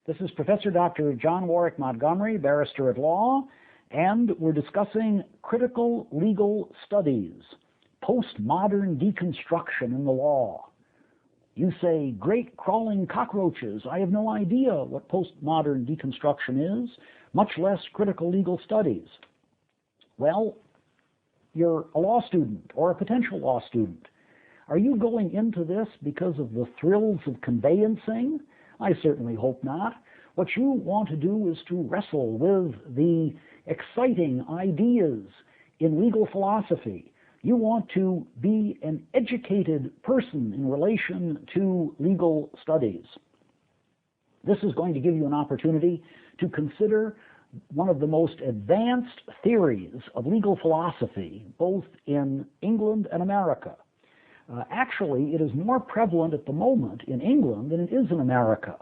This is Professor Dr. John Warwick Montgomery, barrister at law, and we're discussing critical legal studies, postmodern deconstruction in the law. You say, great crawling cockroaches. I have no idea what postmodern deconstruction is, much less critical legal studies. Well, you're a law student or a potential law student. Are you going into this because of the thrills of conveyancing? I certainly hope not. What you want to do is to wrestle with the exciting ideas in legal philosophy. You want to be an educated person in relation to legal studies. This is going to give you an opportunity to consider one of the most advanced theories of legal philosophy, both in England and America. Actually, it is more prevalent at the moment in England than it is in America.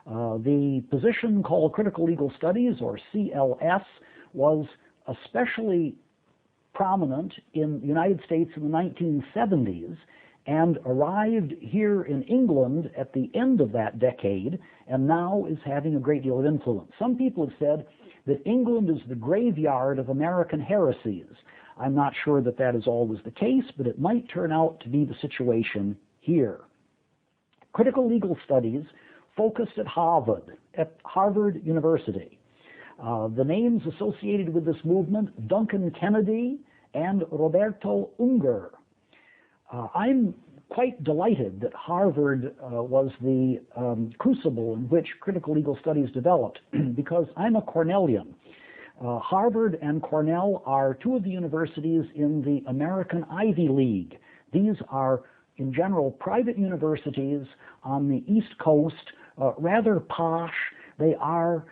The position called Critical Legal Studies, or CLS, was especially prominent in the United States in the 1970s and arrived here in England at the end of that decade and now is having a great deal of influence. Some people have said that England is the graveyard of American heresies. I'm not sure that that is always the case, but it might turn out to be the situation here. Critical legal studies focused at Harvard University. The names associated with this movement, Duncan Kennedy and Roberto Unger. I'm quite delighted that Harvard was the crucible in which critical legal studies developed because I'm a Cornellian. Harvard and Cornell are two of the universities in the American Ivy League. These are, in general, private universities on the East Coast, rather posh. They are,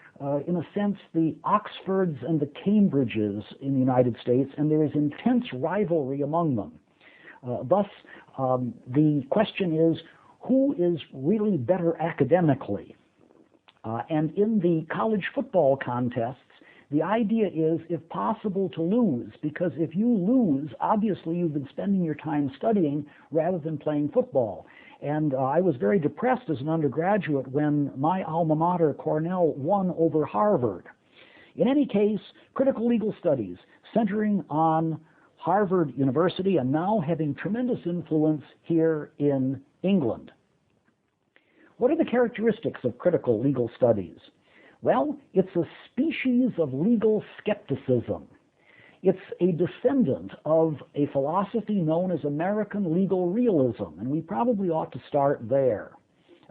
in a sense, the Oxfords and the Cambridges in the United States, and there is intense rivalry among them. Thus, the question is, who is really better academically? And in the college football contests, the idea is, if possible, to lose, because if you lose, obviously you've been spending your time studying rather than playing football. And I was very depressed as an undergraduate when my alma mater, Cornell, won over Harvard. In any case, critical legal studies centering on Harvard University and now having tremendous influence here in England. What are the characteristics of critical legal studies? Well, it's a species of legal skepticism. It's a descendant of a philosophy known as American legal realism, and we probably ought to start there.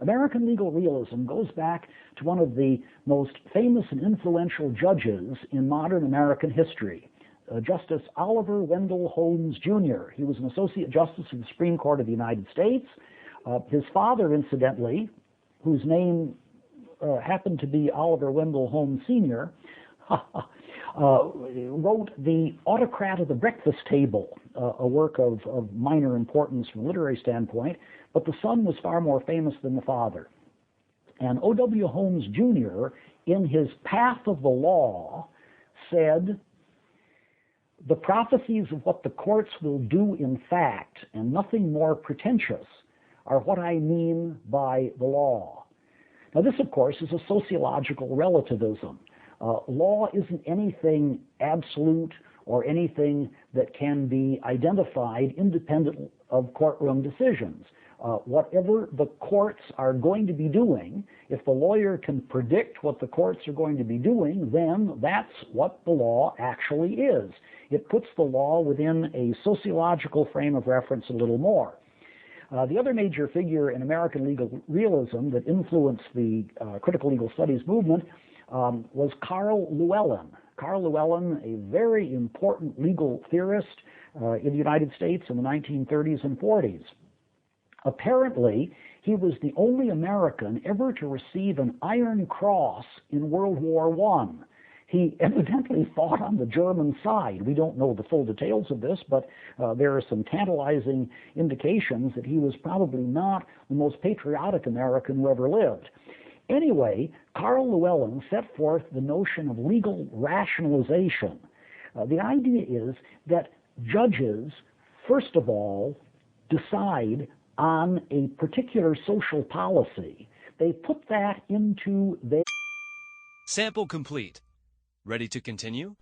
American legal realism goes back to one of the most famous and influential judges in modern American history, Justice Oliver Wendell Holmes, Jr. He was an Associate Justice of the Supreme Court of the United States. His father, incidentally, whose name happened to be Oliver Wendell Holmes, Sr., wrote The Autocrat of the Breakfast Table, a work of minor importance from a literary standpoint, but the son was far more famous than the father. And O.W. Holmes, Jr., in his Path of the Law, said, "The prophecies of what the courts will do in fact, and nothing more pretentious, are what I mean by the law." Now this, of course, is a sociological relativism. Law isn't anything absolute or anything that can be identified independent of courtroom decisions. Whatever the courts are going to be doing, if the lawyer can predict what the courts are going to be doing, then that's what the law actually is. It puts the law within a sociological frame of reference a little more. The other major figure in American legal realism that influenced the critical legal studies movement was Carl Llewellyn. Carl Llewellyn, a very important legal theorist in the United States in the 1930s and 40s. Apparently, he was the only American ever to receive an Iron Cross in World War I. He evidently fought on the German side. We don't know the full details of this, but there are some tantalizing indications that he was probably not the most patriotic American who ever lived. Anyway, Carl Llewellyn set forth the notion of legal rationalization. The idea is that judges, first of all, decide on a particular social policy. they put that into their... Sample complete. Ready to continue?